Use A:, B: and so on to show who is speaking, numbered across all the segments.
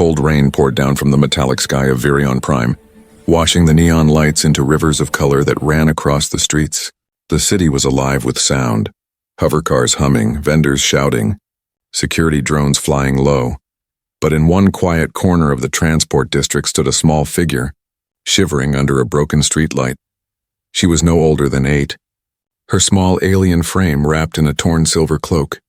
A: Cold rain poured down from the metallic sky of Virion Prime, washing the neon lights into rivers of color that ran across the streets. The city was alive with sound. Hovercars humming, vendors shouting, security drones flying low. But in one quiet corner of the transport district stood a small figure, shivering under a broken streetlight. She was no older than 8. Her small alien frame wrapped in a torn silver cloak.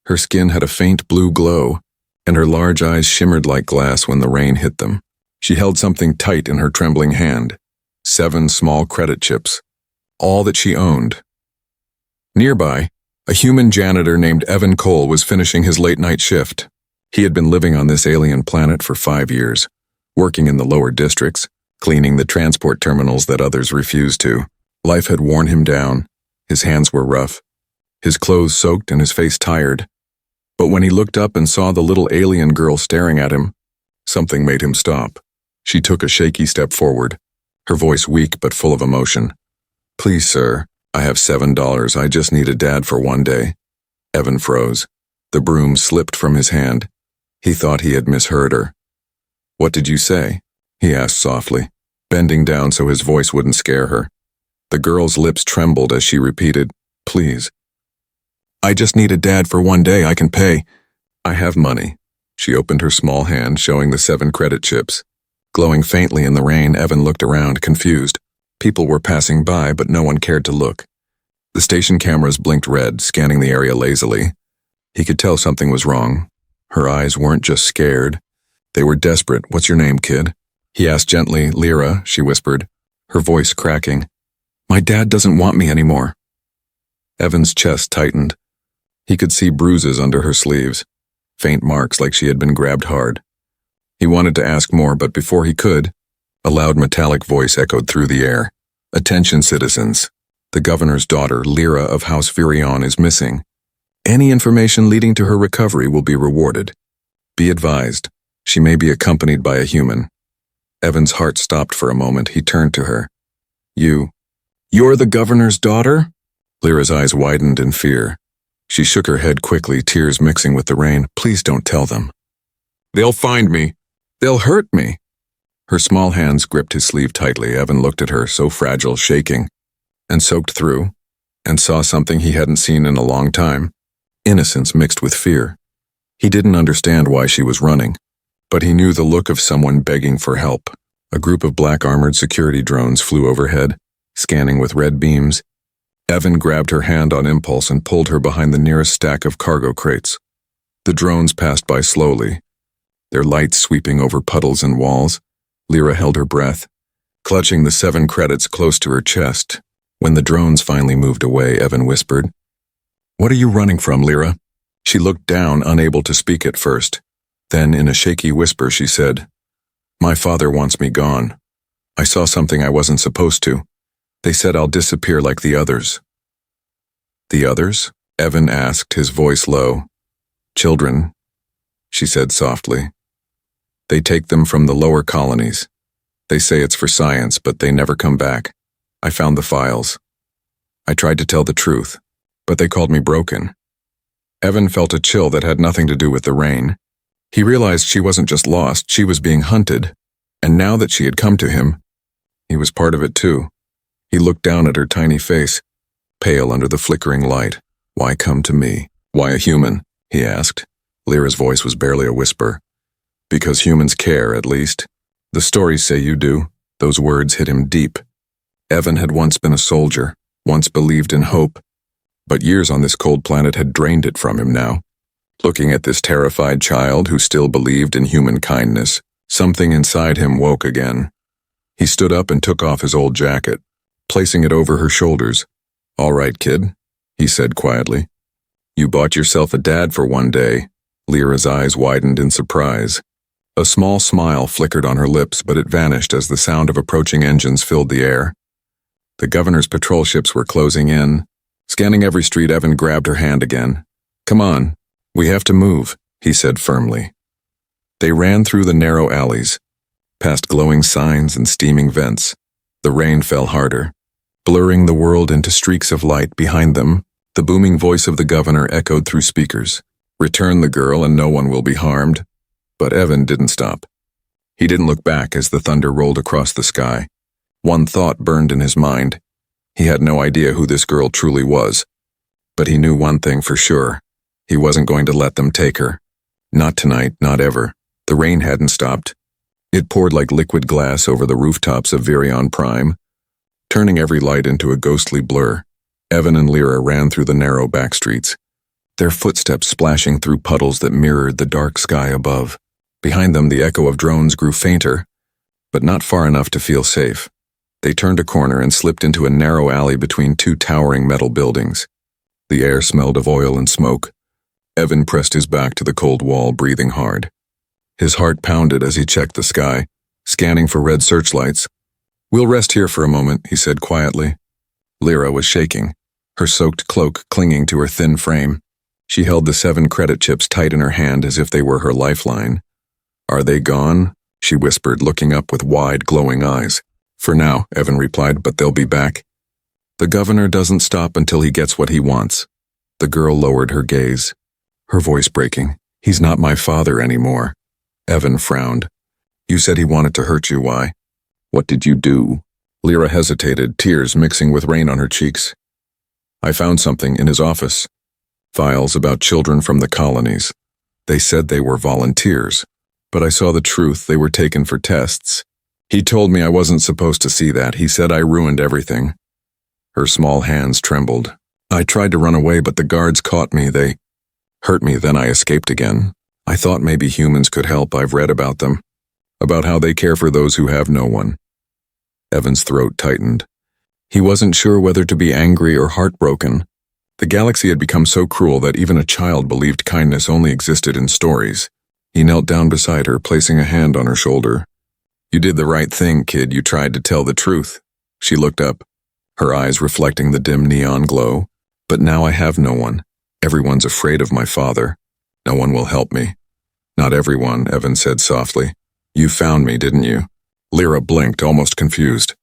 A: Her skin had a faint blue glow, and her large eyes shimmered like glass when the rain hit them. She held something tight in her trembling hand. 7 small credit chips. All that she owned. Nearby, a human janitor named Evan Cole was finishing his late-night shift. He had been living on this alien planet for 5 years, working in the lower districts, cleaning the transport terminals that others refused to. Life had worn him down. His hands were rough, his clothes soaked and his face tired. But when he looked up and saw the little alien girl staring at him, something made him stop. She took a shaky step forward, her voice weak but full of emotion. "Please, sir, I have $7. I just need a dad for one day." Evan froze. The broom slipped from his hand. He thought he had misheard her. "What did you say?" he asked softly, bending down so his voice wouldn't scare her. The girl's lips trembled as she repeated, "Please. I just need a dad for one day. I can pay." "I have money." She opened her small hand, showing the 7 credit chips. Glowing faintly in the rain, Evan looked around, confused. People were passing by, but no one cared to look. The station cameras blinked red, scanning the area lazily. He could tell something was wrong. Her eyes weren't just scared. They were desperate. "What's your name, kid?" he asked gently. "Lyra," she whispered, her voice cracking. "My dad doesn't want me anymore." Evan's chest tightened. He could see bruises under her sleeves, faint marks like she had been grabbed hard. He wanted to ask more, but before he could, a loud metallic voice echoed through the air. "Attention, citizens. The governor's daughter, Lyra of House Virion, is missing. Any information leading to her recovery will be rewarded. Be advised, she may be accompanied by a human." Evan's heart stopped for a moment. He turned to her. You're the governor's daughter?" Lyra's eyes widened in fear. She shook her head quickly, tears mixing with the rain. "Please don't tell them." "They'll find me. They'll hurt me." Her small hands gripped his sleeve tightly. Evan looked at her, so fragile, shaking, and soaked through, and saw something he hadn't seen in a long time. Innocence mixed with fear. He didn't understand why she was running, but he knew the look of someone begging for help. A group of black armored security drones flew overhead, scanning with red beams. Evan grabbed her hand on impulse and pulled her behind the nearest stack of cargo crates. The drones passed by slowly, their lights sweeping over puddles and walls. Lyra held her breath, clutching the 7 credits close to her chest. When the drones finally moved away, Evan whispered, "What are you running from, Lyra?" She looked down, unable to speak at first. Then, in a shaky whisper, she said, "My father wants me gone. I saw something I wasn't supposed to. They said I'll disappear like the others." "The others?" Evan asked, his voice low. "Children," she said softly. "They take them from the lower colonies. They say it's for science, but they never come back. I found the files. I tried to tell the truth, but they called me broken." Evan felt a chill that had nothing to do with the rain. He realized she wasn't just lost, she was being hunted, and now that she had come to him, he was part of it too. He looked down at her tiny face, pale under the flickering light. "Why come to me? Why a human?" he asked. Lyra's voice was barely a whisper. "Because humans care, at least. The stories say you do." Those words hit him deep. Evan had once been a soldier, once believed in hope, but years on this cold planet had drained it from him now. Looking at this terrified child who still believed in human kindness, something inside him woke again. He stood up and took off his old jacket, placing it over her shoulders. "All right, kid," he said quietly. "You bought yourself a dad for one day." Lyra's eyes widened in surprise. A small smile flickered on her lips, but it vanished as the sound of approaching engines filled the air. The governor's patrol ships were closing in. Scanning every street, Evan grabbed her hand again. "Come on, we have to move," he said firmly. They ran through the narrow alleys, past glowing signs and steaming vents. The rain fell harder, blurring the world into streaks of light. Behind them, the booming voice of the governor echoed through speakers. "Return the girl and no one will be harmed. But Evan didn't stop. He didn't look back as the thunder rolled across the sky. One thought burned in his mind. He had no idea who this girl truly was. But he knew one thing for sure. He wasn't going to let them take her. Not tonight, not ever. The rain hadn't stopped. It poured like liquid glass over the rooftops of Virion Prime, turning every light into a ghostly blur. Evan and Lyra ran through the narrow back streets, their footsteps splashing through puddles that mirrored the dark sky above. Behind them, the echo of drones grew fainter, but not far enough to feel safe. They turned a corner and slipped into a narrow alley between two towering metal buildings. The air smelled of oil and smoke. Evan pressed his back to the cold wall, breathing hard. His heart pounded as he checked the sky, scanning for red searchlights. "We'll rest here for a moment," he said quietly. Lyra was shaking, her soaked cloak clinging to her thin frame. She held the 7 credit chips tight in her hand as if they were her lifeline. "Are they gone?" she whispered, looking up with wide, glowing eyes. "For now," Evan replied, "but they'll be back." "The governor doesn't stop until he gets what he wants." The girl lowered her gaze, her voice breaking. "He's not my father anymore." Evan frowned. "You said he wanted to hurt you. Why? What did you do?" Lyra hesitated, tears mixing with rain on her cheeks. "I found something in his office. Files about children from the colonies. They said they were volunteers, but I saw the truth. They were taken for tests. He told me I wasn't supposed to see that. He said I ruined everything." Her small hands trembled. "I tried to run away, but the guards caught me. They hurt me, then I escaped again. I thought maybe humans could help. I've read about them, about how they care for those who have no one." Evan's throat tightened. He wasn't sure whether to be angry or heartbroken. The galaxy had become so cruel that even a child believed kindness only existed in stories. He knelt down beside her, placing a hand on her shoulder. "You did the right thing, kid. You tried to tell the truth." She looked up, her eyes reflecting the dim neon glow. "But now I have no one. Everyone's afraid of my father. No one will help me." "Not everyone," Evan said softly. "You found me, didn't you?" Lyra blinked, almost confused.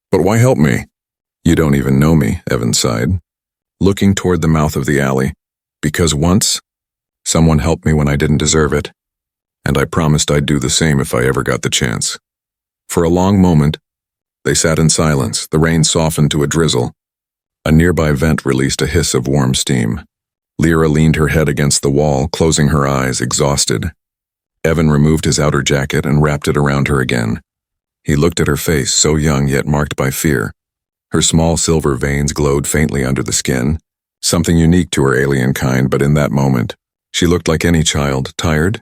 A: "But why help me?" "You don't even know me," Evan sighed, looking toward the mouth of the alley. "Because once, someone helped me when I didn't deserve it, and I promised I'd do the same if I ever got the chance." For a long moment, they sat in silence. The rain softened to a drizzle. A nearby vent released a hiss of warm steam. Lyra leaned her head against the wall, closing her eyes, exhausted. Evan removed his outer jacket and wrapped it around her again. He looked at her face, so young yet marked by fear. Her small silver veins glowed faintly under the skin, something unique to her alien kind, but in that moment, she looked like any child, tired,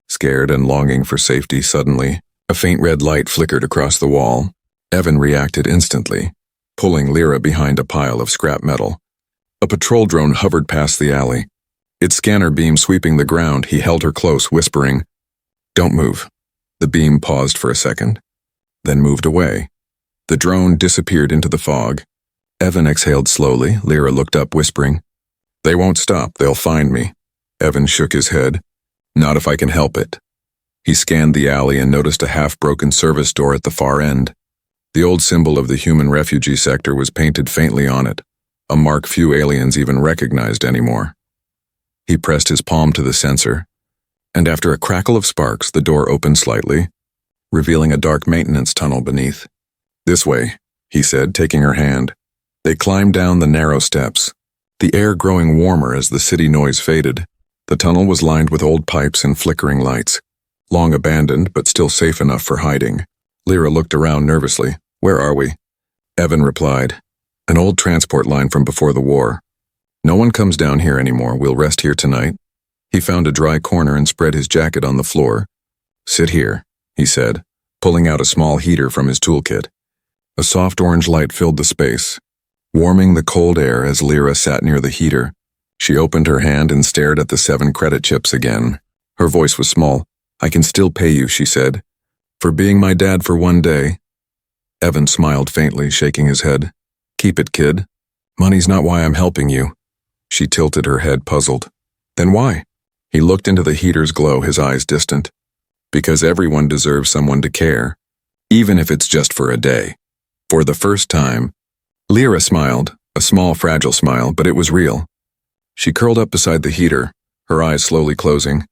A: scared, and longing for safety. Suddenly, a faint red light flickered across the wall. Evan reacted instantly, pulling Lyra behind a pile of scrap metal. A patrol drone hovered past the alley. Its scanner beam sweeping the ground, he held her close, whispering, "Don't move." The beam paused for a second, then moved away. The drone disappeared into the fog. Evan exhaled slowly. Lyra looked up, whispering, "They won't stop. They'll find me." Evan shook his head. "Not if I can help it." He scanned the alley and noticed a half-broken service door at the far end. The old symbol of the human refugee sector was painted faintly on it, a mark few aliens even recognized anymore. He pressed his palm to the sensor, and after a crackle of sparks, the door opened slightly, revealing a dark maintenance tunnel beneath. "This way," he said, taking her hand. They climbed down the narrow steps, the air growing warmer as the city noise faded. The tunnel was lined with old pipes and flickering lights, long abandoned but still safe enough for hiding. Lyra looked around nervously. "Where are we?" Evan replied, "An old transport line from before the war. No one comes down here anymore. We'll rest here tonight." He found a dry corner and spread his jacket on the floor. "Sit here," he said, pulling out a small heater from his toolkit. A soft orange light filled the space, warming the cold air as Lyra sat near the heater. She opened her hand and stared at the 7 credit chips again. Her voice was small. "I can still pay you," she said, "for being my dad for one day." Evan smiled faintly, shaking his head. "Keep it, kid. Money's not why I'm helping you." She tilted her head, puzzled. "Then why?" He looked into the heater's glow, his eyes distant. "Because everyone deserves someone to care, even if it's just for a day." For the first time, Lyra smiled, a small, fragile smile, but it was real. She curled up beside the heater, her eyes slowly closing.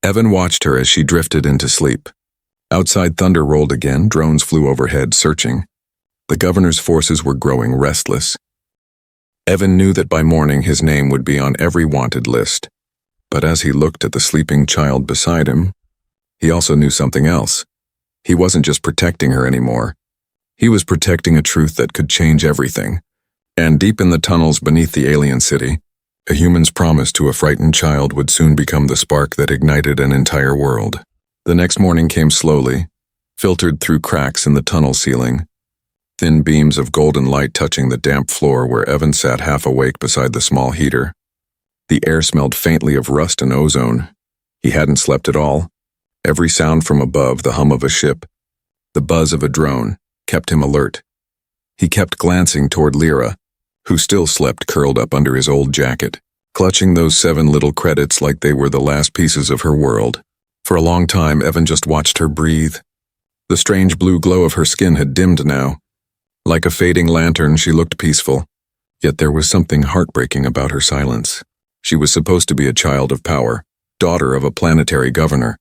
A: Evan watched her as she drifted into sleep. Outside, thunder rolled again, drones flew overhead, searching. The governor's forces were growing restless. Evan knew that by morning his name would be on every wanted list. But as he looked at the sleeping child beside him, he also knew something else. He wasn't just protecting her anymore. He was protecting a truth that could change everything. And deep in the tunnels beneath the alien city, a human's promise to a frightened child would soon become the spark that ignited an entire world. The next morning came slowly, filtered through cracks in the tunnel ceiling, thin beams of golden light touching the damp floor where Evan sat half awake beside the small heater. The air smelled faintly of rust and ozone. He hadn't slept at all. Every sound from above, the hum of a ship, the buzz of a drone, kept him alert. He kept glancing toward Lyra, who still slept curled up under his old jacket, clutching those 7 little credits like they were the last pieces of her world. For a long time, Evan just watched her breathe. The strange blue glow of her skin had dimmed now. Like a fading lantern, she looked peaceful. Yet there was something heartbreaking about her silence. She was supposed to be a child of power, daughter of a planetary governor.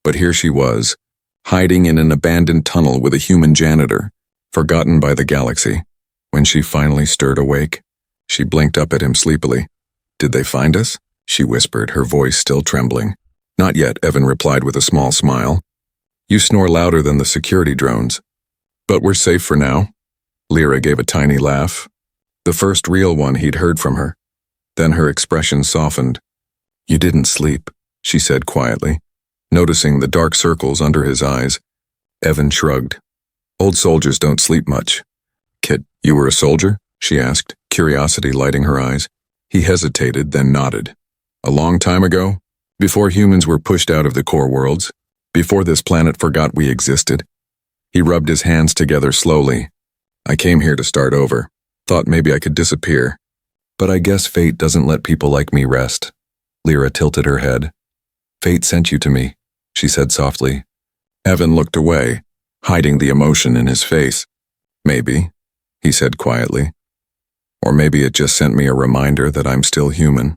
A: But here she was, hiding in an abandoned tunnel with a human janitor, forgotten by the galaxy. When she finally stirred awake, she blinked up at him sleepily. "Did they find us?" she whispered, her voice still trembling. "Not yet," Evan replied with a small smile. "You snore louder than the security drones. But we're safe for now." Lyra gave a tiny laugh, the first real one he'd heard from her. Then her expression softened. "You didn't sleep," she said quietly, noticing the dark circles under his eyes. Evan shrugged. "Old soldiers don't sleep much." "Kid, you were a soldier?" she asked, curiosity lighting her eyes. He hesitated, then nodded. "A long time ago? Before humans were pushed out of the core worlds? Before this planet forgot we existed?" He rubbed his hands together slowly. "I came here to start over. Thought maybe I could disappear. But I guess fate doesn't let people like me rest." Lyra tilted her head. "Fate sent you to me," she said softly. Evan looked away, hiding the emotion in his face. "Maybe," he said quietly. "Or maybe it just sent me a reminder that I'm still human."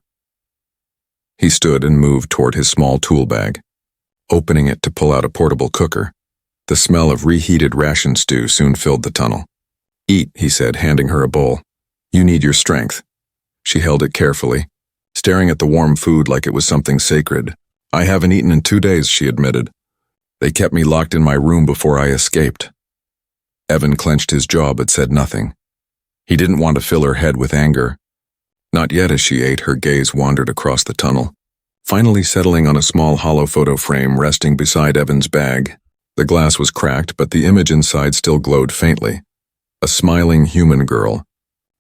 A: He stood and moved toward his small tool bag, opening it to pull out a portable cooker. The smell of reheated ration stew soon filled the tunnel. "Eat," he said, handing her a bowl. "You need your strength." She held it carefully, staring at the warm food like it was something sacred. "I haven't eaten in 2 days," she admitted. "They kept me locked in my room before I escaped." Evan clenched his jaw but said nothing. He didn't want to fill her head with anger. Not yet. As she ate, her gaze wandered across the tunnel, finally settling on a small hollow photo frame resting beside Evan's bag. The glass was cracked, but the image inside still glowed faintly. A smiling human girl,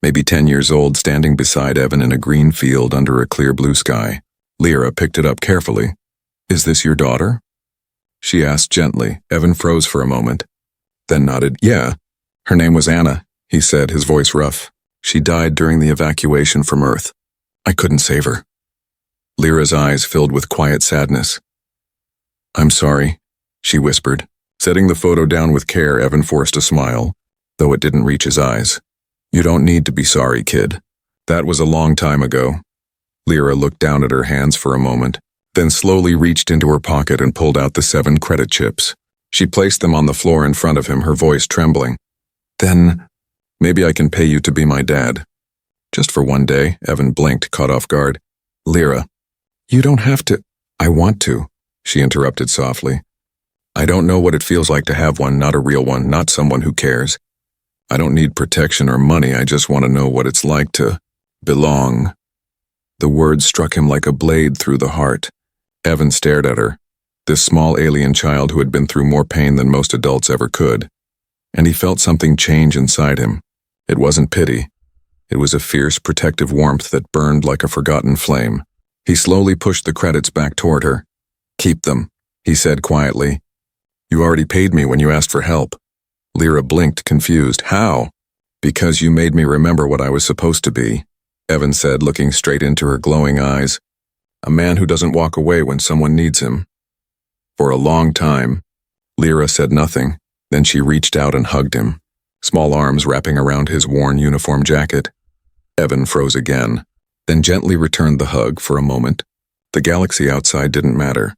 A: maybe 10 years old, standing beside Evan in a green field under a clear blue sky. Lyra picked it up carefully. "Is this your daughter?" she asked gently. Evan froze for a moment, then nodded. "Yeah. Her name was Anna," he said, his voice rough. "She died during the evacuation from Earth. I couldn't save her." Lyra's eyes filled with quiet sadness. "I'm sorry," she whispered. Setting the photo down with care, Evan forced a smile, though it didn't reach his eyes. "You don't need to be sorry, kid. That was a long time ago." Lyra looked down at her hands for a moment, then slowly reached into her pocket and pulled out the 7 credit chips. She placed them on the floor in front of him, her voice trembling. "Then, maybe I can pay you to be my dad." "Just for 1 day," Evan blinked, caught off guard. "Lyra, you don't have to." "I want to," she interrupted softly. "I don't know what it feels like to have one, not a real one, not someone who cares. I don't need protection or money, I just want to know what it's like to belong." The words struck him like a blade through the heart. Evan stared at her, this small alien child who had been through more pain than most adults ever could, and he felt something change inside him. It wasn't pity. It was a fierce, protective warmth that burned like a forgotten flame. He slowly pushed the credits back toward her. "Keep them," he said quietly. "You already paid me when you asked for help." Lyra blinked, confused. "How?" "Because you made me remember what I was supposed to be," Evan said, looking straight into her glowing eyes. "A man who doesn't walk away when someone needs him." For a long time, Lyra said nothing. Then she reached out and hugged him, small arms wrapping around his worn uniform jacket. Evan froze again, then gently returned the hug for a moment. The galaxy outside didn't matter.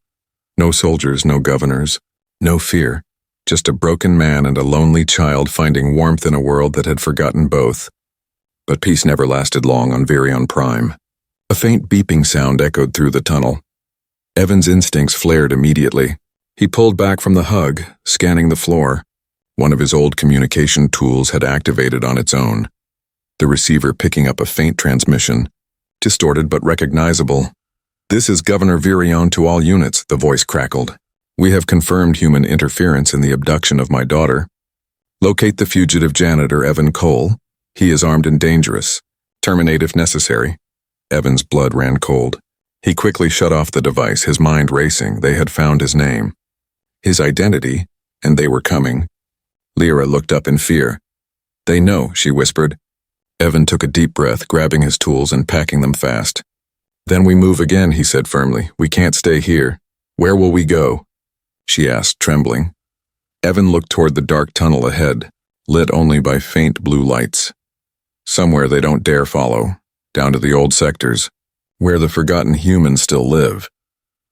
A: No soldiers, no governors, no fear. Just a broken man and a lonely child finding warmth in a world that had forgotten both. But peace never lasted long on Virion Prime. A faint beeping sound echoed through the tunnel. Evan's instincts flared immediately. He pulled back from the hug, scanning the floor. One of his old communication tools had activated on its own. The receiver picking up a faint transmission, distorted but recognizable. "This is Governor Virion to all units," the voice crackled. "We have confirmed human interference in the abduction of my daughter. Locate the fugitive janitor, Evan Cole. He is armed and dangerous. Terminate if necessary." Evan's blood ran cold. He quickly shut off the device, his mind racing. They had found his name, his identity, and they were coming. Lyra looked up in fear. "They know," she whispered. Evan took a deep breath, grabbing his tools and packing them fast. "Then we move again," he said firmly. "We can't stay here. Where will we go?" she asked, trembling. Evan looked toward the dark tunnel ahead, lit only by faint blue lights. "Somewhere they don't dare follow, down to the old sectors, where the forgotten humans still live."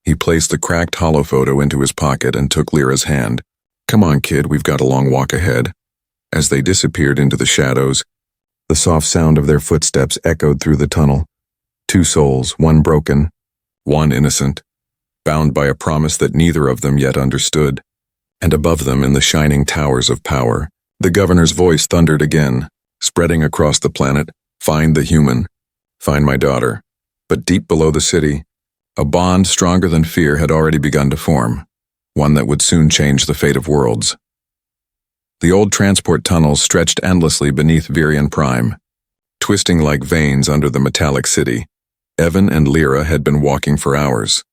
A: He placed the cracked holophoto into his pocket and took Lyra's hand. "Come on, kid, we've got a long walk ahead." As they disappeared into the shadows, the soft sound of their footsteps echoed through the tunnel. Two souls, one broken, one innocent, bound by a promise that neither of them yet understood. And above them, in the shining towers of power, the governor's voice thundered again, spreading across the planet. "Find the human. Find my daughter." But deep below the city, a bond stronger than fear had already begun to form, one that would soon change the fate of worlds. The old transport tunnels stretched endlessly beneath Virion Prime, twisting like veins under the metallic city. Evan and Lyra had been walking for hours,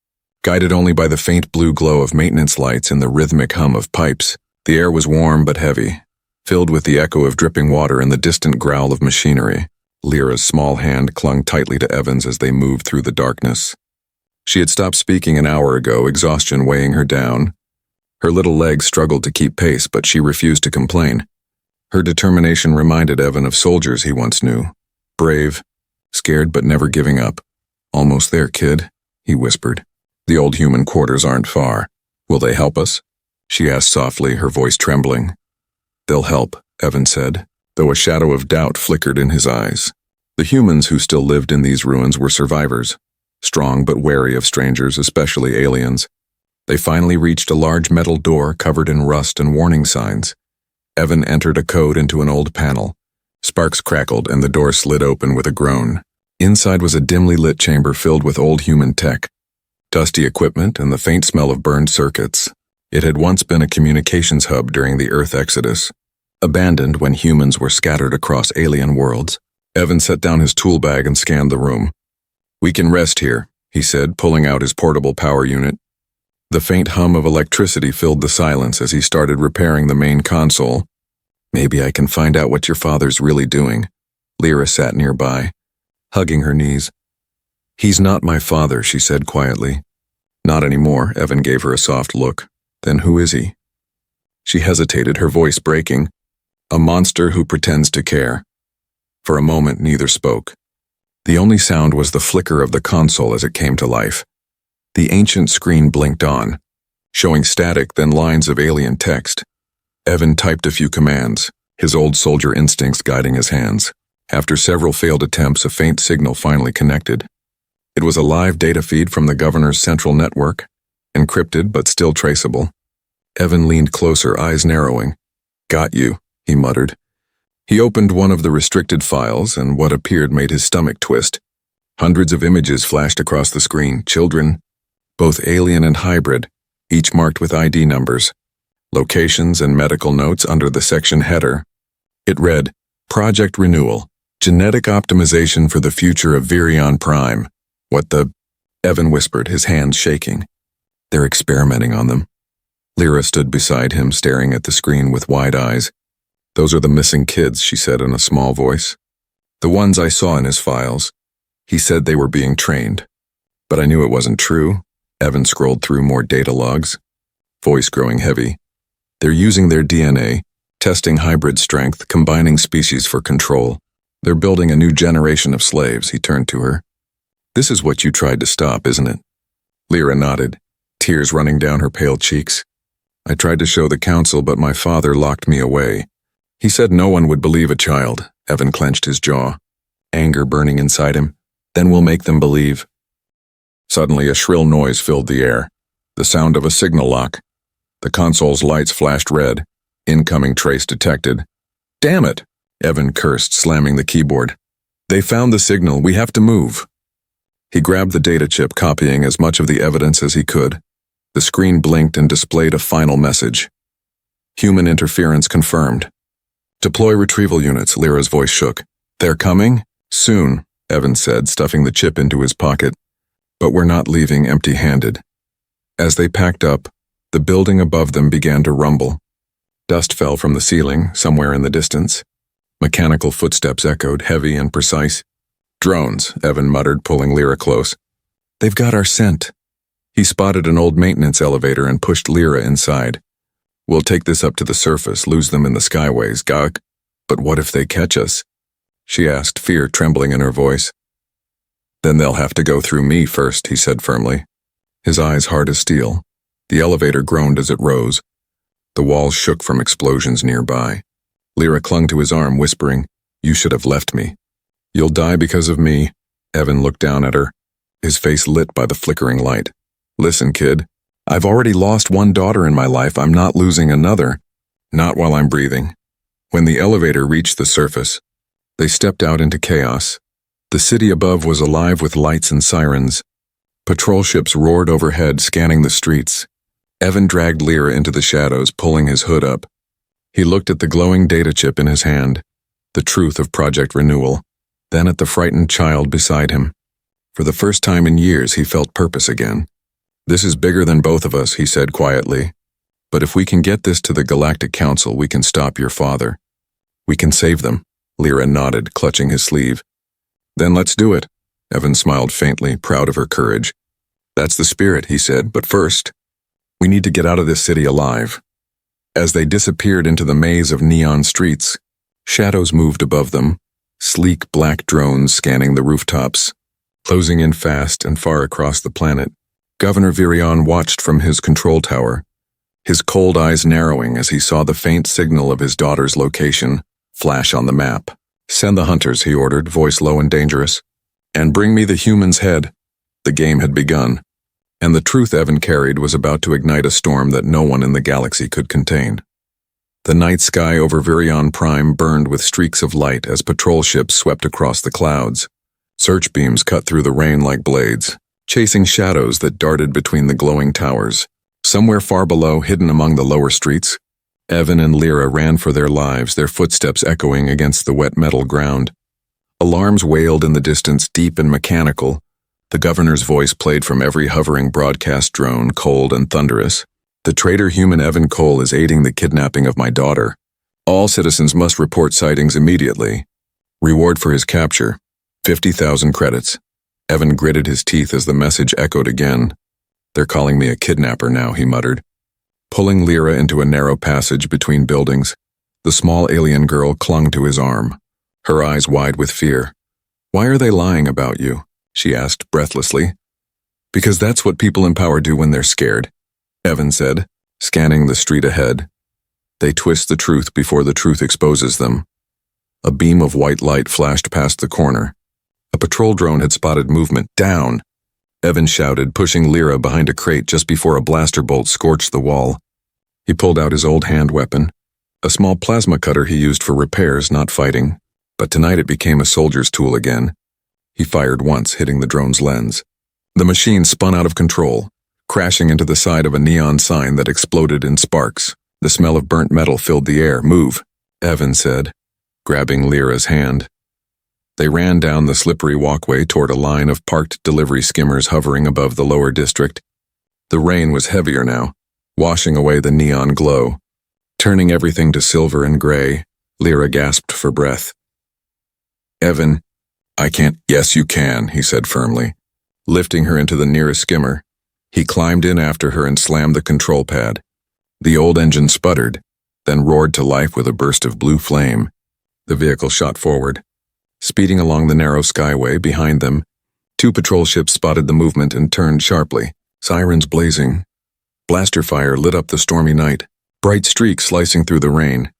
A: guided only by the faint blue glow of maintenance lights and the rhythmic hum of pipes. The air was warm but heavy, filled with the echo of dripping water and the distant growl of machinery. Lyra's small hand clung tightly to Evan's as they moved through the darkness. She had stopped speaking an hour ago, exhaustion weighing her down. Her little legs struggled to keep pace, but she refused to complain. Her determination reminded Evan of soldiers he once knew. Brave, scared but never giving up. "Almost there, kid," he whispered. "The old human quarters aren't far. Will they help us?" she asked softly, her voice trembling. "They'll help," Evan said, though a shadow of doubt flickered in his eyes. The humans who still lived in these ruins were survivors, strong but wary of strangers, especially aliens. They finally reached a large metal door covered in rust and warning signs. Evan entered a code into an old panel. Sparks crackled and the door slid open with a groan. Inside was a dimly lit chamber filled with old human tech, dusty equipment and the faint smell of burned circuits. It had once been a communications hub during the Earth Exodus, abandoned when humans were scattered across alien worlds. Evan set down his tool bag and scanned the room. "We can rest here," he said, pulling out his portable power unit. The faint hum of electricity filled the silence as he started repairing the main console. "Maybe I can find out what your father's really doing." Lyra sat nearby, hugging her knees. "He's not my father," she said quietly. "Not anymore," Evan gave her a soft look. "Then who is he?" She hesitated, her voice breaking. "A monster who pretends to care." For a moment, neither spoke. The only sound was the flicker of the console as it came to life. The ancient screen blinked on, showing static, then lines of alien text. Evan typed a few commands, his old soldier instincts guiding his hands. After several failed attempts, a faint signal finally connected. It was a live data feed from the governor's central network, encrypted but still traceable. Evan leaned closer, eyes narrowing. "Got you," he muttered. He opened one of the restricted files, and what appeared made his stomach twist. Hundreds of images flashed across the screen, children, both alien and hybrid, each marked with ID numbers, locations and medical notes under the section header. It read, "Project Renewal, Genetic Optimization for the Future of Virion Prime." "What the?" Evan whispered, his hands shaking. "They're experimenting on them." Lyra stood beside him, staring at the screen with wide eyes. "Those are the missing kids," she said in a small voice. "The ones I saw in his files. He said they were being trained. But I knew it wasn't true." Evan scrolled through more data logs, voice growing heavy. "They're using their DNA, testing hybrid strength, combining species for control. They're building a new generation of slaves." He turned to her. "This is what you tried to stop, isn't it?" Lyra nodded. tears running down her pale cheeks. I tried to show the council, but my father locked me away. He said no one would believe a child. Evan clenched his jaw, anger burning inside him. Then we'll make them believe. Suddenly, a shrill noise filled the air. The sound of a signal lock. The console's lights flashed red. Incoming trace detected. Damn it! Evan cursed, slamming the keyboard. They found the signal. We have to move. He grabbed the data chip, copying as much of the evidence as he could. The screen blinked and displayed a final message. Human interference confirmed. Deploy retrieval units, Lyra's voice shook. They're coming? Soon, Evan said, stuffing the chip into his pocket. But we're not leaving empty-handed. As they packed up, the building above them began to rumble. Dust fell from the ceiling, somewhere in the distance. Mechanical footsteps echoed, heavy and precise. Drones, Evan muttered, pulling Lyra close. They've got our scent. He spotted an old maintenance elevator and pushed Lyra inside. We'll take this up to the surface, lose them in the skyways, Gog. But what if they catch us? She asked, fear trembling in her voice. Then they'll have to go through me first, he said firmly. His eyes hard as steel. The elevator groaned as it rose. The walls shook from explosions nearby. Lyra clung to his arm, whispering, You should have left me. You'll die because of me. Evan looked down at her, his face lit by the flickering light. Listen, kid. I've already lost one daughter in my life. I'm not losing another. Not while I'm breathing. When the elevator reached the surface, they stepped out into chaos. The city above was alive with lights and sirens. Patrol ships roared overhead, scanning the streets. Evan dragged Lyra into the shadows, pulling his hood up. He looked at the glowing data chip in his hand, the truth of Project Renewal, then at the frightened child beside him. For the first time in years, he felt purpose again. This is bigger than both of us, he said quietly. But if we can get this to the Galactic Council, we can stop your father. We can save them. Lyra nodded, clutching his sleeve. Then let's do it. Evan smiled faintly, proud of her courage. That's the spirit, he said, but first, we need to get out of this city alive. As they disappeared into the maze of neon streets, shadows moved above them, sleek black drones scanning the rooftops, closing in fast and far across the planet. Governor Virion watched from his control tower, his cold eyes narrowing as he saw the faint signal of his daughter's location flash on the map. Send the hunters, he ordered, voice low and dangerous. And bring me the human's head. The game had begun, and the truth Evan carried was about to ignite a storm that no one in the galaxy could contain. The night sky over Virion Prime burned with streaks of light as patrol ships swept across the clouds. Search beams cut through the rain like blades, chasing shadows that darted between the glowing towers. Somewhere far below, hidden among the lower streets, Evan and Lyra ran for their lives, their footsteps echoing against the wet metal ground. Alarms wailed in the distance, deep and mechanical. The governor's voice played from every hovering broadcast drone, cold and thunderous. The traitor human Evan Cole is aiding the kidnapping of my daughter. All citizens must report sightings immediately. Reward for his capture, 50,000 credits. Evan gritted his teeth as the message echoed again. They're calling me a kidnapper now, he muttered. Pulling Lyra into a narrow passage between buildings, the small alien girl clung to his arm, her eyes wide with fear. Why are they lying about you? She asked breathlessly. Because that's what people in power do when they're scared, Evan said, scanning the street ahead. They twist the truth before the truth exposes them. A beam of white light flashed past the corner. A patrol drone had spotted movement. Down! Evan shouted, pushing Lyra behind a crate just before a blaster bolt scorched the wall. He pulled out his old hand weapon, a small plasma cutter he used for repairs, not fighting, but tonight it became a soldier's tool again. He fired once, hitting the drone's lens. The machine spun out of control, crashing into the side of a neon sign that exploded in sparks. The smell of burnt metal filled the air. Move, Evan said, grabbing Lyra's hand. They ran down the slippery walkway toward a line of parked delivery skimmers hovering above the lower district. The rain was heavier now, washing away the neon glow. Turning everything to silver and gray, Lyra gasped for breath. Evan, I can't. Yes, you can, he said firmly. Lifting her into the nearest skimmer, he climbed in after her and slammed the control pad. The old engine sputtered, then roared to life with a burst of blue flame. The vehicle shot forward. Speeding along the narrow skyway behind them, two patrol ships spotted the movement and turned sharply, sirens blazing, Blaster fire lit up the stormy night, bright streaks slicing through the rain.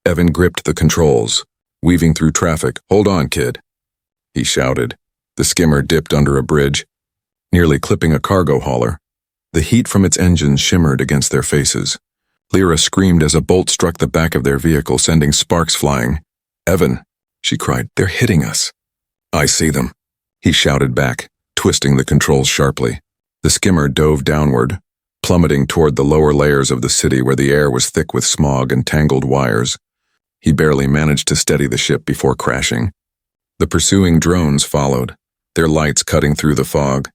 A: Evan gripped the controls, weaving through traffic. "Hold on, kid," he shouted. The skimmer dipped under a bridge, nearly clipping a cargo hauler. The heat from its engines shimmered against their faces. Lyra screamed as a bolt struck the back of their vehicle, sending sparks flying. "Evan," she cried, "they're hitting us." "I see them," he shouted back, twisting the controls sharply. The skimmer dove downward, plummeting toward the lower layers of the city where the air was thick with smog and tangled wires. He barely managed to steady the ship before crashing. The pursuing drones followed, their lights cutting through the fog.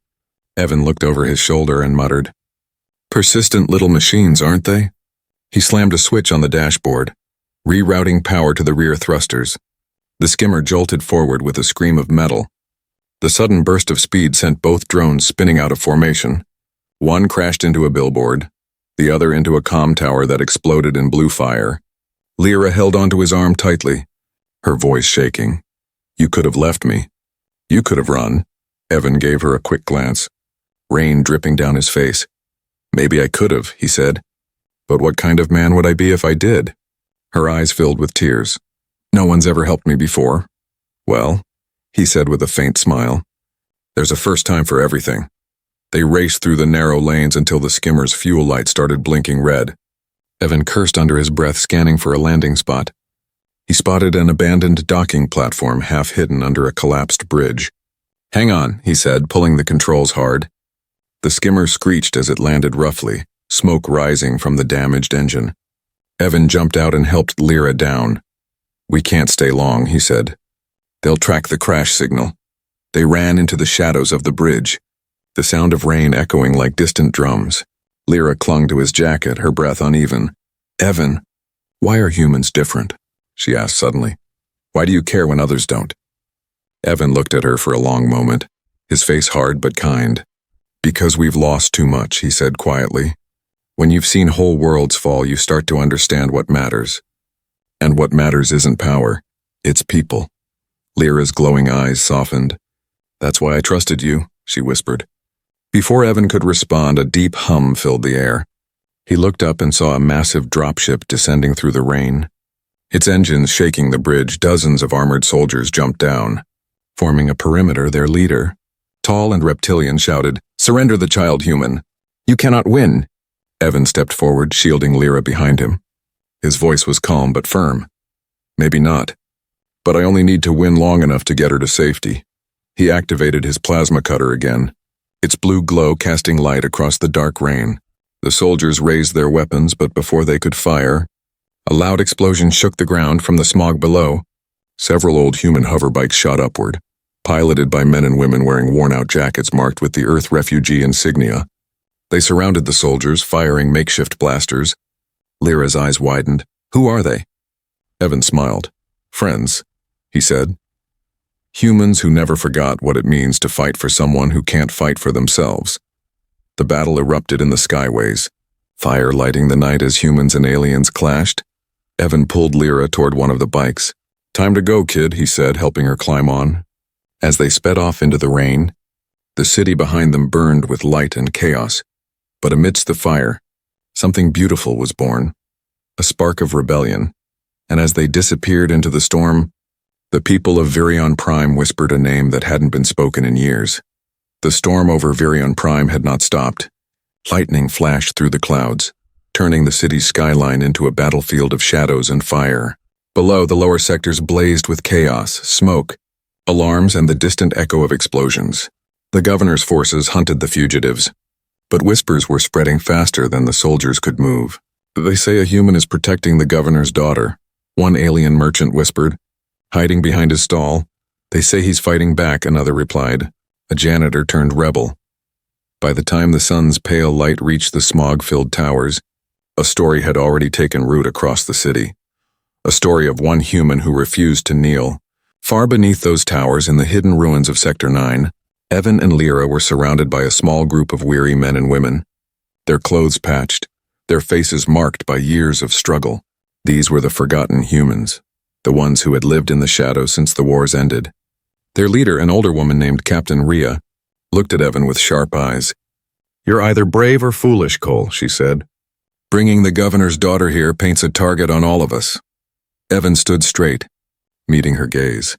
A: Evan looked over his shoulder and muttered, "Persistent little machines, aren't they?" He slammed a switch on the dashboard, rerouting power to the rear thrusters. The skimmer jolted forward with a scream of metal. The sudden burst of speed sent both drones spinning out of formation. One crashed into a billboard, the other into a comm tower that exploded in blue fire. Lyra held onto his arm tightly, her voice shaking. "You could have left me. You could have run." Evan gave her a quick glance, rain dripping down his face. "Maybe I could have," he said. "But what kind of man would I be if I did?" Her eyes filled with tears. "No one's ever helped me before." "Well," he said with a faint smile, "there's a first time for everything." They raced through the narrow lanes until the skimmer's fuel light started blinking red. Evan cursed under his breath, scanning for a landing spot. He spotted an abandoned docking platform half hidden under a collapsed bridge. "Hang on," he said, pulling the controls hard. The skimmer screeched as it landed roughly, smoke rising from the damaged engine. Evan jumped out and helped Lyra down. "We can't stay long," he said. "They'll track the crash signal." They ran into the shadows of the bridge, the sound of rain echoing like distant drums. Lyra clung to his jacket, her breath uneven. "Evan, why are humans different?" she asked suddenly. "Why do you care when others don't?" Evan looked at her for a long moment, his face hard but kind. "Because we've lost too much," he said quietly. "When you've seen whole worlds fall, you start to understand what matters. And what matters isn't power, it's people." Lyra's glowing eyes softened. "That's why I trusted you," she whispered. Before Evan could respond, a deep hum filled the air. He looked up and saw a massive dropship descending through the rain. Its engines shaking the bridge, dozens of armored soldiers jumped down. Forming a perimeter, their leader, tall and reptilian, shouted, "Surrender the child human. You cannot win." Evan stepped forward, shielding Lyra behind him. His voice was calm but firm. "Maybe not. But I only need to win long enough to get her to safety." He activated his plasma cutter again, its blue glow casting light across the dark rain. The soldiers raised their weapons, but before they could fire, a loud explosion shook the ground from the smog below. Several old human hoverbikes shot upward, piloted by men and women wearing worn-out jackets marked with the Earth refugee insignia. They surrounded the soldiers, firing makeshift blasters. Lyra's eyes widened. "Who are they?" Evan smiled. "Friends," he said. "Humans who never forgot what it means to fight for someone who can't fight for themselves." The battle erupted in the skyways, fire lighting the night as humans and aliens clashed. Evan pulled Lyra toward one of the bikes. "Time to go, kid," he said, helping her climb on. As they sped off into the rain, the city behind them burned with light and chaos. But amidst the fire, something beautiful was born, a spark of rebellion. And as they disappeared into the storm, the people of Virion Prime whispered a name that hadn't been spoken in years. The storm over Virion Prime had not stopped. Lightning flashed through the clouds, turning the city's skyline into a battlefield of shadows and fire. Below, the lower sectors blazed with chaos, smoke, alarms, and the distant echo of explosions. The governor's forces hunted the fugitives, but whispers were spreading faster than the soldiers could move. "They say a human is protecting the governor's daughter," one alien merchant whispered, hiding behind his stall. "They say he's fighting back," another replied, a janitor turned rebel. By the time the sun's pale light reached the smog-filled towers, a story had already taken root across the city. A story of one human who refused to kneel. Far beneath those towers, in the hidden ruins of Sector 9, Evan and Lyra were surrounded by a small group of weary men and women, their clothes patched, their faces marked by years of struggle. These were the forgotten humans, the ones who had lived in the shadows since the wars ended. Their leader, an older woman named Captain Rhea, looked at Evan with sharp eyes. You're either brave or foolish, Cole, she said. Bringing the governor's daughter here paints a target on all of us. Evan stood straight, meeting her gaze.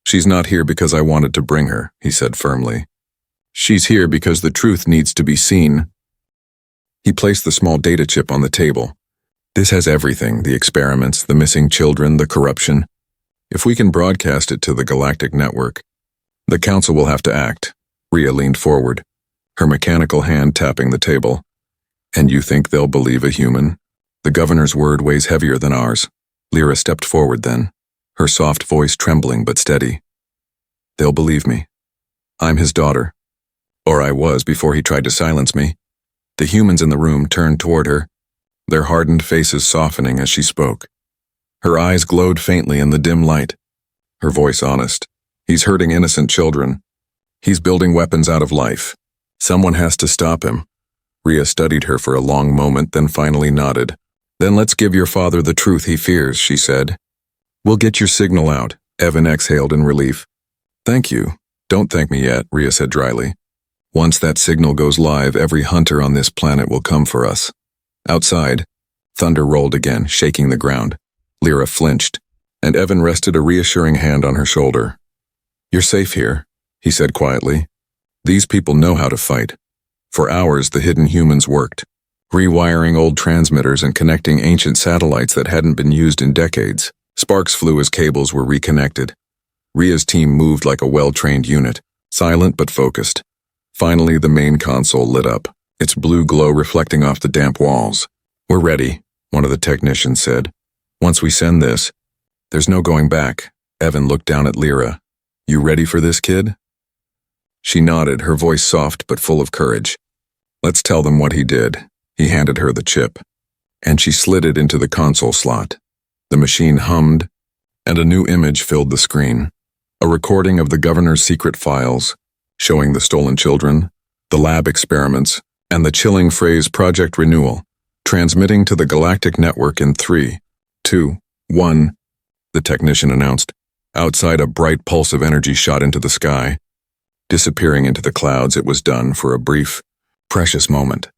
A: She's not here because I wanted to bring her, he said firmly. She's here because the truth needs to be seen. He placed the small data chip on the table. This has everything, the experiments, the missing children, the corruption. If we can broadcast it to the galactic network, the council will have to act. Rhea leaned forward, her mechanical hand tapping the table. And you think they'll believe a human? The governor's word weighs heavier than ours. Lyra stepped forward then, her soft voice trembling but steady. They'll believe me. I'm his daughter. Or I was before he tried to silence me. The humans in the room turned toward her, their hardened faces softening as she spoke. Her eyes glowed faintly in the dim light, her voice honest. He's hurting innocent children. He's building weapons out of life. Someone has to stop him. Rhea studied her for a long moment, then finally nodded. Then let's give your father the truth he fears, she said. We'll get your signal out. Evan exhaled in relief. Thank you. Don't thank me yet, Rhea said dryly. Once that signal goes live, every hunter on this planet will come for us. Outside, thunder rolled again, shaking the ground. Lyra flinched, and Evan rested a reassuring hand on her shoulder. You're safe here, he said quietly. These people know how to fight. For hours, the hidden humans worked, rewiring old transmitters and connecting ancient satellites that hadn't been used in decades. Sparks flew as cables were reconnected. Rhea's team moved like a well-trained unit, silent but focused. Finally, the main console lit up, its blue glow reflecting off the damp walls. We're ready, one of the technicians said. Once we send this, there's no going back. Evan looked down at Lyra. You ready for this, kid? She nodded, her voice soft but full of courage. Let's tell them what he did. He handed her the chip, and she slid it into the console slot. The machine hummed, and a new image filled the screen. A recording of the governor's secret files, showing the stolen children, the lab experiments, and the chilling phrase Project Renewal, transmitting to the galactic network in 3, 2, 1, the technician announced. Outside, a bright pulse of energy shot into the sky. Disappearing into the clouds, it was done for a brief, precious moment.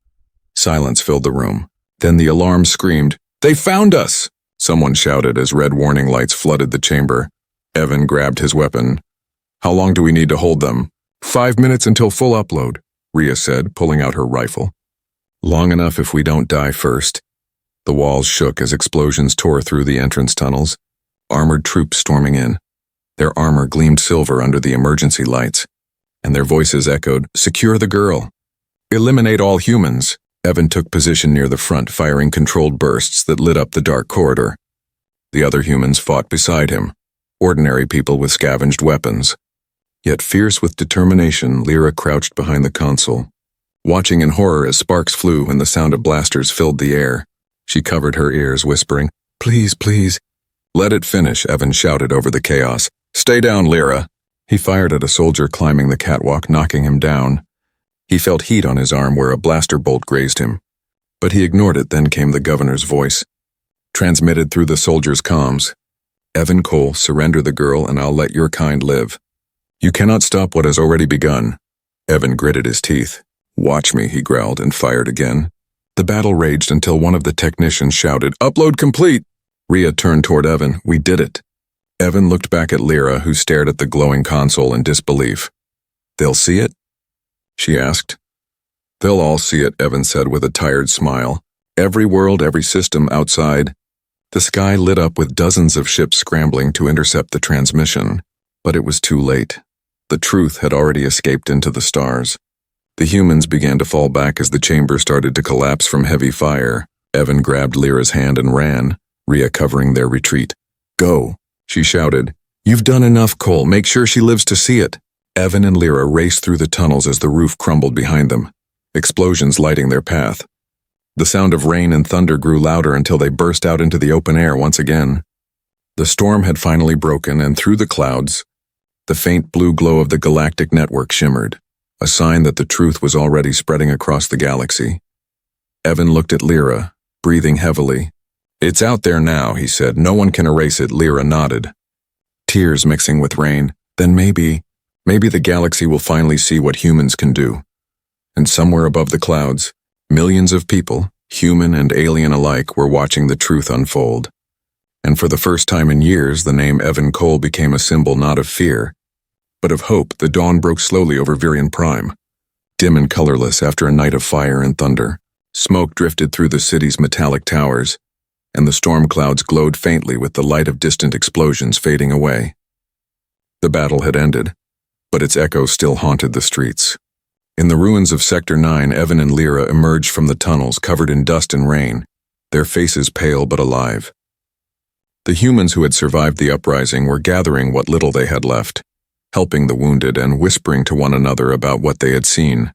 A: Silence filled the room. Then the alarm screamed, "They found us!" Someone shouted as red warning lights flooded the chamber. Evan grabbed his weapon. How long do we need to hold them? 5 minutes until full upload, Rhea said, pulling out her rifle. Long enough if we don't die first. The walls shook as explosions tore through the entrance tunnels. Armored troops storming in. Their armor gleamed silver under the emergency lights, and their voices echoed, "Secure the girl. Eliminate all humans." Evan took position near the front, firing controlled bursts that lit up the dark corridor. The other humans fought beside him, ordinary people with scavenged weapons. Yet fierce with determination, Lyra crouched behind the console, watching in horror as sparks flew and the sound of blasters filled the air. She covered her ears, whispering, "Please, please." "Let it finish," Evan shouted over the chaos. "Stay down, Lyra." He fired at a soldier climbing the catwalk, knocking him down. He felt heat on his arm where a blaster bolt grazed him. But he ignored it. Then came the governor's voice, transmitted through the soldier's comms. "Evan Cole, surrender the girl and I'll let your kind live. You cannot stop what has already begun." Evan gritted his teeth. "Watch me," he growled and fired again. The battle raged until one of the technicians shouted, "Upload complete!" Rhea turned toward Evan. "We did it." Evan looked back at Lyra, who stared at the glowing console in disbelief. "They'll see it?" she asked. "They'll all see it," Evan said with a tired smile. "Every world, every system outside." The sky lit up with dozens of ships scrambling to intercept the transmission. But it was too late. The truth had already escaped into the stars. The humans began to fall back as the chamber started to collapse from heavy fire. Evan grabbed Lyra's hand and ran, Rhea covering their retreat. "Go," she shouted. "You've done enough, Cole. Make sure she lives to see it." Evan and Lyra raced through the tunnels as the roof crumbled behind them, explosions lighting their path. The sound of rain and thunder grew louder until they burst out into the open air once again. The storm had finally broken, and through the clouds, the faint blue glow of the galactic network shimmered, a sign that the truth was already spreading across the galaxy. Evan looked at Lyra, breathing heavily. "It's out there now," he said. "No one can erase it." Lyra nodded, tears mixing with rain. "Then maybe the galaxy will finally see what humans can do." And somewhere above the clouds, millions of people, human and alien alike, were watching the truth unfold. And for the first time in years, the name Evan Cole became a symbol not of fear, but of hope. The dawn broke slowly over Virion Prime. Dim and colorless after a night of fire and thunder, smoke drifted through the city's metallic towers, and the storm clouds glowed faintly with the light of distant explosions fading away. The battle had ended, but its echoes still haunted the streets. In the ruins of Sector 9, Evan and Lyra emerged from the tunnels covered in dust and rain, their faces pale but alive. The humans who had survived the uprising were gathering what little they had left, helping the wounded and whispering to one another about what they had seen,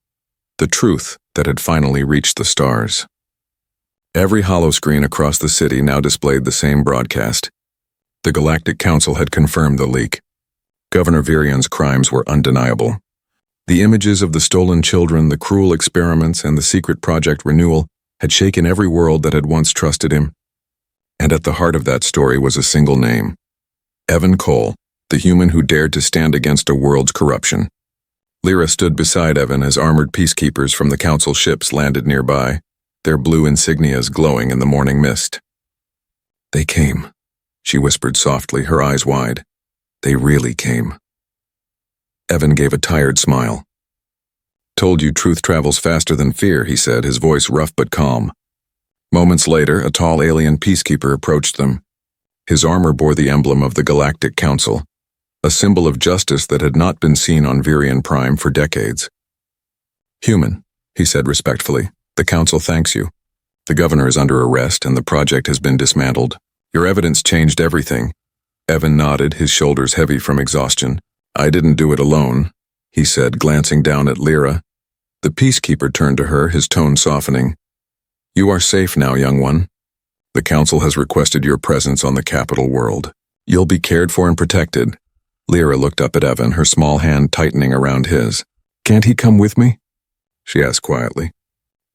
A: the truth that had finally reached the stars. Every holoscreen across the city now displayed the same broadcast. The Galactic Council had confirmed the leak. Governor Virion's crimes were undeniable. The images of the stolen children, the cruel experiments, and the secret Project Renewal had shaken every world that had once trusted him. And at the heart of that story was a single name: Evan Cole, the human who dared to stand against a world's corruption. Lyra stood beside Evan as armored peacekeepers from the Council ships landed nearby, their blue insignias glowing in the morning mist. "They came," she whispered softly, her eyes wide. "They really came." Evan gave a tired smile. "Told you truth travels faster than fear," he said, his voice rough but calm. Moments later, a tall alien peacekeeper approached them. His armor bore the emblem of the Galactic Council, a symbol of justice that had not been seen on Virion Prime for decades. "Human," he said respectfully, "the Council thanks you. The governor is under arrest and the project has been dismantled. Your evidence changed everything." Evan nodded, his shoulders heavy from exhaustion. "I didn't do it alone," he said, glancing down at Lyra. The peacekeeper turned to her, his tone softening. "You are safe now, young one. The Council has requested your presence on the capital world. You'll be cared for and protected." Lyra looked up at Evan, her small hand tightening around his. "Can't he come with me?" she asked quietly.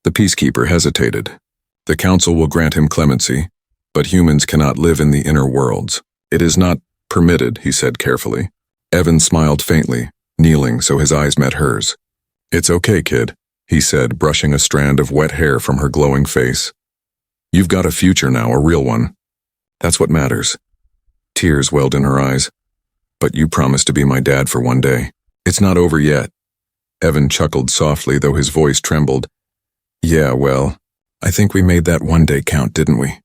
A: The peacekeeper hesitated. "The Council will grant him clemency, but humans cannot live in the inner worlds. It is not permitted," he said carefully. Evan smiled faintly, kneeling so his eyes met hers. "It's okay, kid," he said, brushing a strand of wet hair from her glowing face. "You've got a future now, a real one. That's what matters." Tears welled in her eyes. "But you promised to be my dad for one day. It's not over yet." Evan chuckled softly, though his voice trembled. "Yeah, well, I think we made that one day count, didn't we?"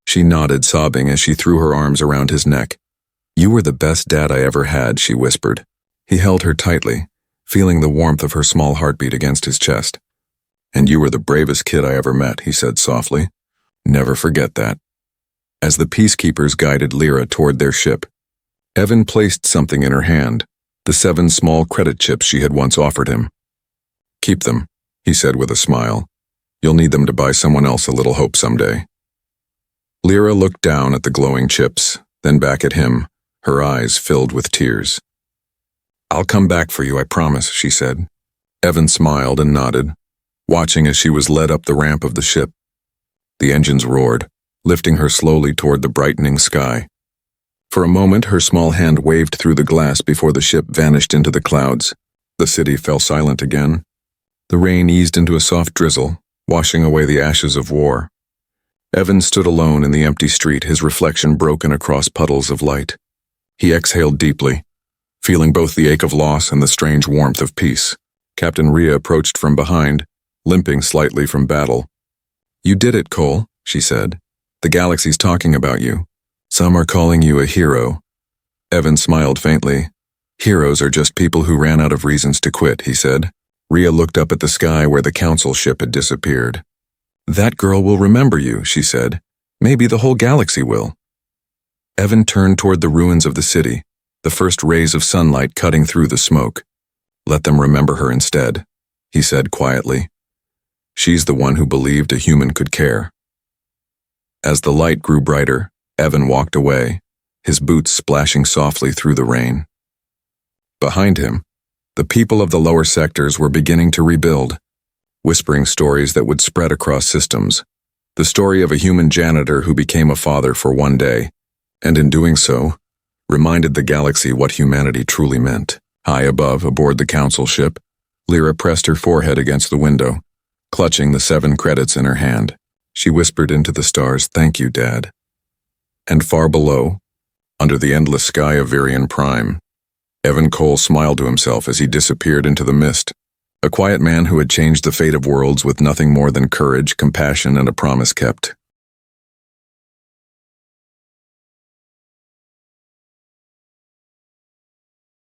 A: She nodded, sobbing as she threw her arms around his neck. "You were the best dad I ever had," she whispered. He held her tightly, feeling the warmth of her small heartbeat against his chest. "And you were the bravest kid I ever met," he said softly. "Never forget that." As the peacekeepers guided Lyra toward their ship, Evan placed something in her hand, the 7 small credit chips she had once offered him. "Keep them," he said with a smile. "You'll need them to buy someone else a little hope someday." Lyra looked down at the glowing chips, then back at him, her eyes filled with tears. "I'll come back for you, I promise," she said. Evan smiled and nodded, watching as she was led up the ramp of the ship. The engines roared, lifting her slowly toward the brightening sky. For a moment, her small hand waved through the glass before the ship vanished into the clouds. The city fell silent again. The rain eased into a soft drizzle, washing away the ashes of war. Evan stood alone in the empty street, his reflection broken across puddles of light. He exhaled deeply, feeling both the ache of loss and the strange warmth of peace. Captain Rhea approached from behind, limping slightly from battle. "You did it, Cole," she said. "The galaxy's talking about you. Some are calling you a hero." Evan smiled faintly. "Heroes are just people who ran out of reasons to quit," he said. Rhea looked up at the sky where the Council ship had disappeared. "That girl will remember you," she said. "Maybe the whole galaxy will." Evan turned toward the ruins of the city, the first rays of sunlight cutting through the smoke. "Let them remember her instead," he said quietly. "She's the one who believed a human could care." As the light grew brighter, Evan walked away, his boots splashing softly through the rain. Behind him, the people of the lower sectors were beginning to rebuild, whispering stories that would spread across systems. The story of a human janitor who became a father for one day, and in doing so, reminded the galaxy what humanity truly meant. High above, aboard the Council ship, Lyra pressed her forehead against the window, clutching the 7 credits in her hand. She whispered into the stars, "Thank you, Dad." And far below, under the endless sky of Virion Prime, Evan Cole smiled to himself as he disappeared into the mist, a quiet man who had changed the fate of worlds with nothing more than courage, compassion, and a promise kept.